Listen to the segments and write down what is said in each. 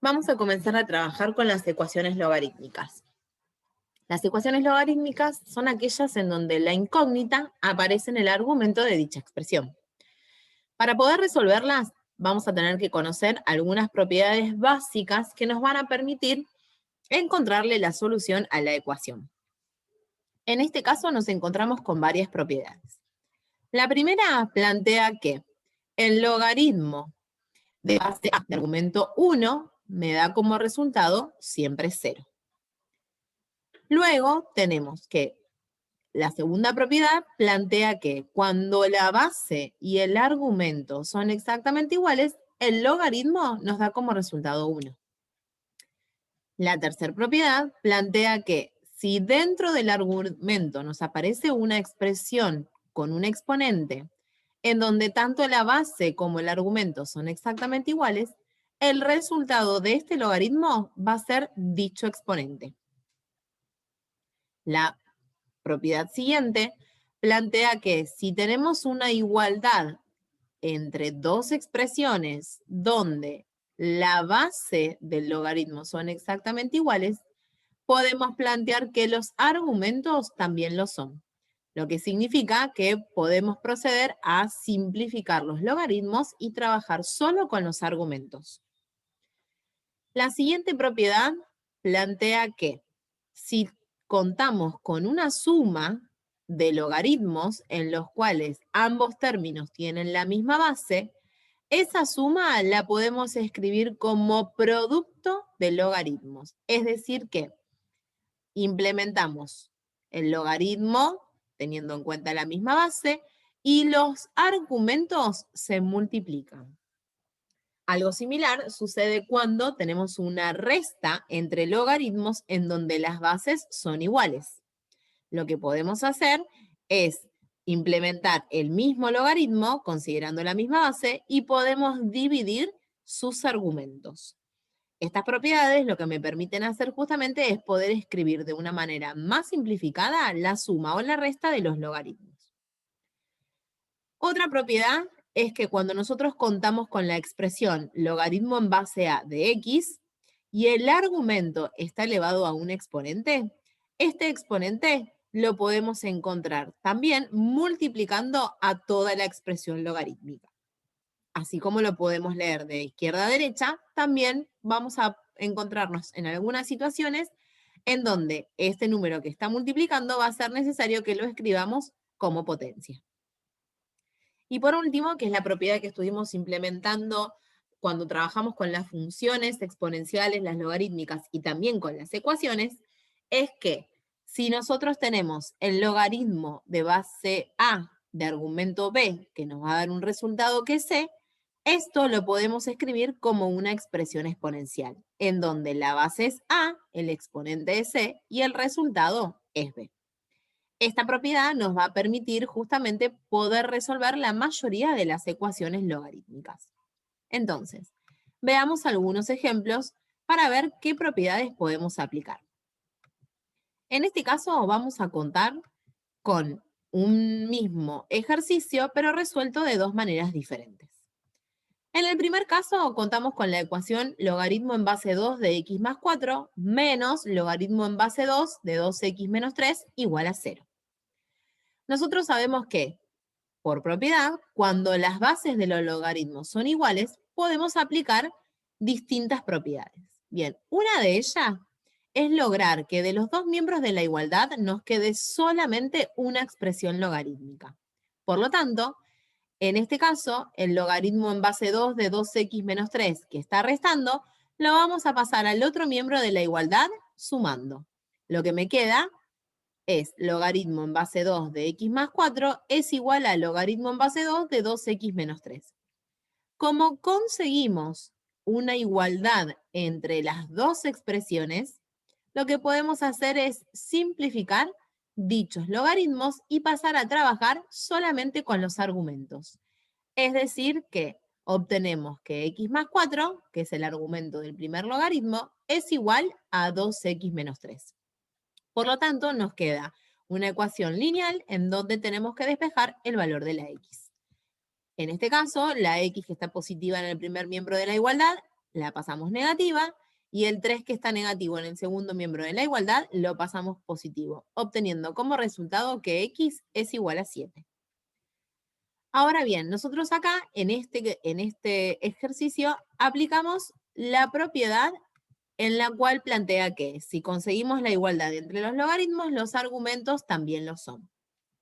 Vamos a comenzar a trabajar con las ecuaciones logarítmicas. Las ecuaciones logarítmicas son aquellas en donde la incógnita aparece en el argumento de dicha expresión. Para poder resolverlas, vamos a tener que conocer algunas propiedades básicas que nos van a permitir encontrarle la solución a la ecuación. En este caso nos encontramos con varias propiedades. La primera plantea que el logaritmo de base A de argumento 1 me da como resultado siempre 0. Luego tenemos que la segunda propiedad plantea que cuando la base y el argumento son exactamente iguales, el logaritmo nos da como resultado 1. La tercera propiedad plantea que si dentro del argumento nos aparece una expresión con un exponente en donde tanto la base como el argumento son exactamente iguales, el resultado de este logaritmo va a ser dicho exponente. La propiedad siguiente plantea que si tenemos una igualdad entre dos expresiones donde la base del logaritmo son exactamente iguales, podemos plantear que los argumentos también lo son, lo que significa que podemos proceder a simplificar los logaritmos y trabajar solo con los argumentos. La siguiente propiedad plantea que si contamos con una suma de logaritmos en los cuales ambos términos tienen la misma base, esa suma la podemos escribir como producto de logaritmos. Es decir que implementamos el logaritmo teniendo en cuenta la misma base y los argumentos se multiplican. Algo similar sucede cuando tenemos una resta entre logaritmos en donde las bases son iguales. Lo que podemos hacer es implementar el mismo logaritmo considerando la misma base y podemos dividir sus argumentos. Estas propiedades lo que me permiten hacer justamente es poder escribir de una manera más simplificada la suma o la resta de los logaritmos. Otra propiedad es que cuando nosotros contamos con la expresión logaritmo en base a de x y el argumento está elevado a un exponente, este exponente lo podemos encontrar también multiplicando a toda la expresión logarítmica. Así como lo podemos leer de izquierda a derecha, también vamos a encontrarnos en algunas situaciones en donde este número que está multiplicando va a ser necesario que lo escribamos como potencia. Y por último, que es la propiedad que estuvimos implementando cuando trabajamos con las funciones exponenciales, las logarítmicas y también con las ecuaciones, es que si nosotros tenemos el logaritmo de base A de argumento B, que nos va a dar un resultado que es C, esto lo podemos escribir como una expresión exponencial, en donde la base es A, el exponente es C y el resultado es B. Esta propiedad nos va a permitir justamente poder resolver la mayoría de las ecuaciones logarítmicas. Entonces, veamos algunos ejemplos para ver qué propiedades podemos aplicar. En este caso vamos a contar con un mismo ejercicio, pero resuelto de dos maneras diferentes. En el primer caso, contamos con la ecuación logaritmo en base 2 de x más 4 menos logaritmo en base 2 de 2x menos 3 igual a 0. Nosotros sabemos que, por propiedad, cuando las bases de los logaritmos son iguales, podemos aplicar distintas propiedades. Bien, una de ellas es lograr que de los dos miembros de la igualdad nos quede solamente una expresión logarítmica. Por lo tanto, en este caso, el logaritmo en base 2 de 2x menos 3 que está restando, lo vamos a pasar al otro miembro de la igualdad sumando. Lo que me queda es logaritmo en base 2 de x más 4 es igual a logaritmo en base 2 de 2x menos 3. Como conseguimos una igualdad entre las dos expresiones, lo que podemos hacer es simplificar dichos logaritmos y pasar a trabajar solamente con los argumentos. Es decir, que obtenemos que x más 4, que es el argumento del primer logaritmo, es igual a 2x menos 3. Por lo tanto, nos queda una ecuación lineal en donde tenemos que despejar el valor de la x. En este caso, la x que está positiva en el primer miembro de la igualdad la pasamos negativa, y el 3 que está negativo en el segundo miembro de la igualdad lo pasamos positivo, obteniendo como resultado que x es igual a 7. Ahora bien, nosotros acá, en este ejercicio, aplicamos la propiedad en la cual plantea que si conseguimos la igualdad entre los logaritmos, los argumentos también lo son.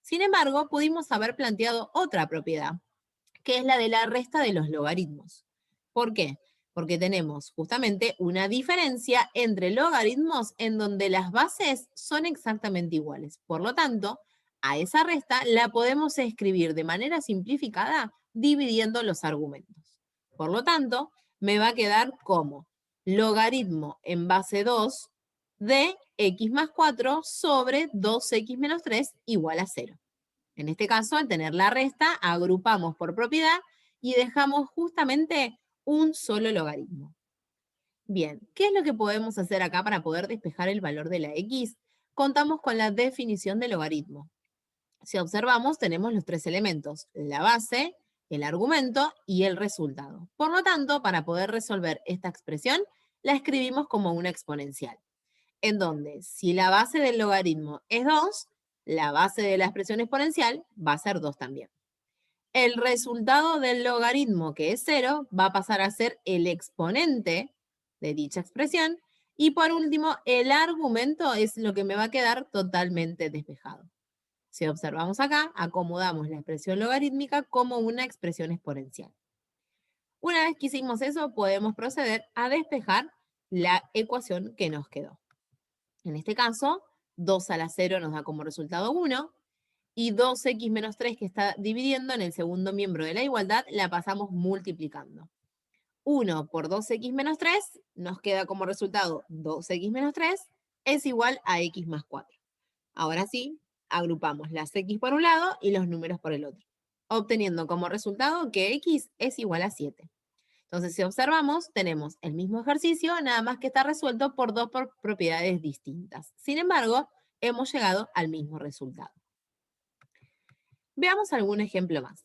Sin embargo, pudimos haber planteado otra propiedad, que es la de la resta de los logaritmos. ¿Por qué? Porque tenemos justamente una diferencia entre logaritmos en donde las bases son exactamente iguales. Por lo tanto, a esa resta la podemos escribir de manera simplificada dividiendo los argumentos. Por lo tanto, me va a quedar como logaritmo en base 2 de x más 4 sobre 2x menos 3 igual a 0. En este caso, al tener la resta, agrupamos por propiedad y dejamos justamente un solo logaritmo. Bien, ¿qué es lo que podemos hacer acá para poder despejar el valor de la x? Contamos con la definición de logaritmo. Si observamos, tenemos los tres elementos, la base, el argumento y el resultado. Por lo tanto, para poder resolver esta expresión, la escribimos como una exponencial, en donde si la base del logaritmo es 2, la base de la expresión exponencial va a ser 2 también. El resultado del logaritmo, que es 0, va a pasar a ser el exponente de dicha expresión. Y por último, el argumento es lo que me va a quedar totalmente despejado. Si observamos acá, acomodamos la expresión logarítmica como una expresión exponencial. Una vez que hicimos eso, podemos proceder a despejar la ecuación que nos quedó. En este caso, 2 a la 0 nos da como resultado 1, y 2x menos 3 que está dividiendo en el segundo miembro de la igualdad, la pasamos multiplicando. 1 por 2x menos 3 nos queda como resultado 2x menos 3 es igual a x más 4. Ahora sí, agrupamos las x por un lado y los números por el otro, obteniendo como resultado que x es igual a 7. Entonces, si observamos, tenemos el mismo ejercicio, nada más que está resuelto por dos propiedades distintas. Sin embargo, hemos llegado al mismo resultado. Veamos algún ejemplo más.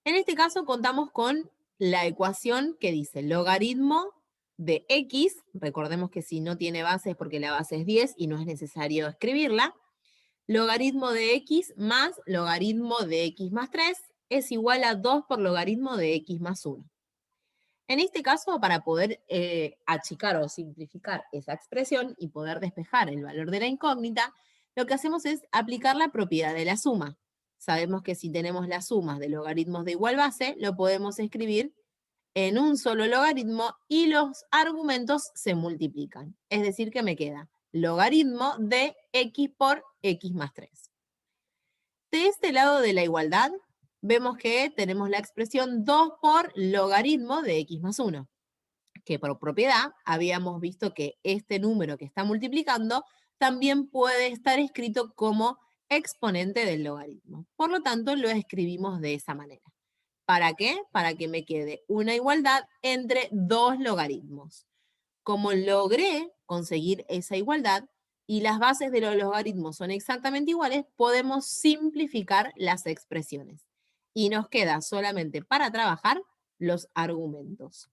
En este caso contamos con la ecuación que dice logaritmo de x, recordemos que si no tiene base es porque la base es 10 y no es necesario escribirla, logaritmo de x más logaritmo de x más 3 es igual a 2 por logaritmo de x más 1. En este caso, para poder achicar o simplificar esa expresión y poder despejar el valor de la incógnita, lo que hacemos es aplicar la propiedad de la suma. Sabemos que si tenemos las sumas de logaritmos de igual base, lo podemos escribir en un solo logaritmo y los argumentos se multiplican. Es decir, que me queda logaritmo de x por x más 3. De este lado de la igualdad, vemos que tenemos la expresión 2 por logaritmo de x más 1, que por propiedad habíamos visto que este número que está multiplicando también puede estar escrito como exponente del logaritmo. Por lo tanto, lo escribimos de esa manera. ¿Para qué? Para que me quede una igualdad entre dos logaritmos. Como logré conseguir esa igualdad y las bases de los logaritmos son exactamente iguales, podemos simplificar las expresiones. Y nos queda solamente para trabajar los argumentos.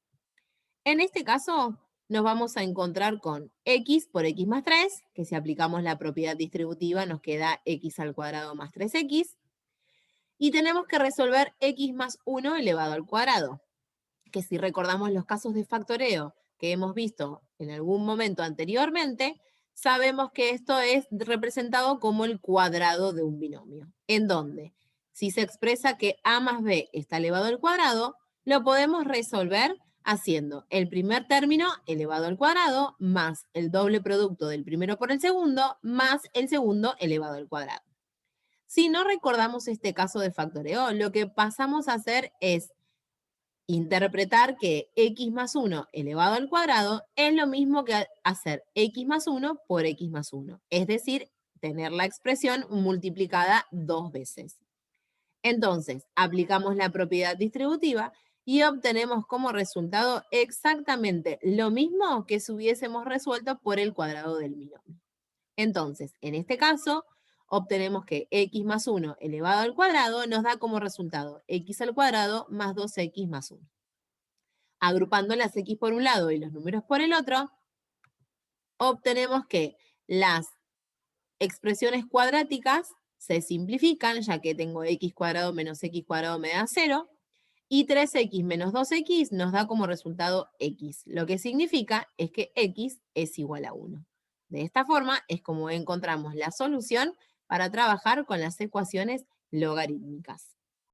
En este caso, nos vamos a encontrar con x por x más 3, que si aplicamos la propiedad distributiva nos queda x al cuadrado más 3x. Y tenemos que resolver x más 1 elevado al cuadrado, que si recordamos los casos de factoreo que hemos visto en algún momento anteriormente, sabemos que esto es representado como el cuadrado de un binomio, en donde si se expresa que a más b está elevado al cuadrado, lo podemos resolver haciendo el primer término elevado al cuadrado más el doble producto del primero por el segundo más el segundo elevado al cuadrado. Si no recordamos este caso de factoreo, lo que pasamos a hacer es interpretar que x más 1 elevado al cuadrado es lo mismo que hacer x más 1 por x más 1. Es decir, tener la expresión multiplicada dos veces. Entonces, aplicamos la propiedad distributiva y obtenemos como resultado exactamente lo mismo que si hubiésemos resuelto por el cuadrado del binomio. Entonces, en este caso, obtenemos que x más 1 elevado al cuadrado nos da como resultado x al cuadrado más 2x más 1. Agrupando las x por un lado y los números por el otro, obtenemos que las expresiones cuadráticas se simplifican, ya que tengo x cuadrado menos x cuadrado me da 0, y 3x menos 2x nos da como resultado x, lo que significa es que x es igual a 1. De esta forma es como encontramos la solución para trabajar con las ecuaciones logarítmicas.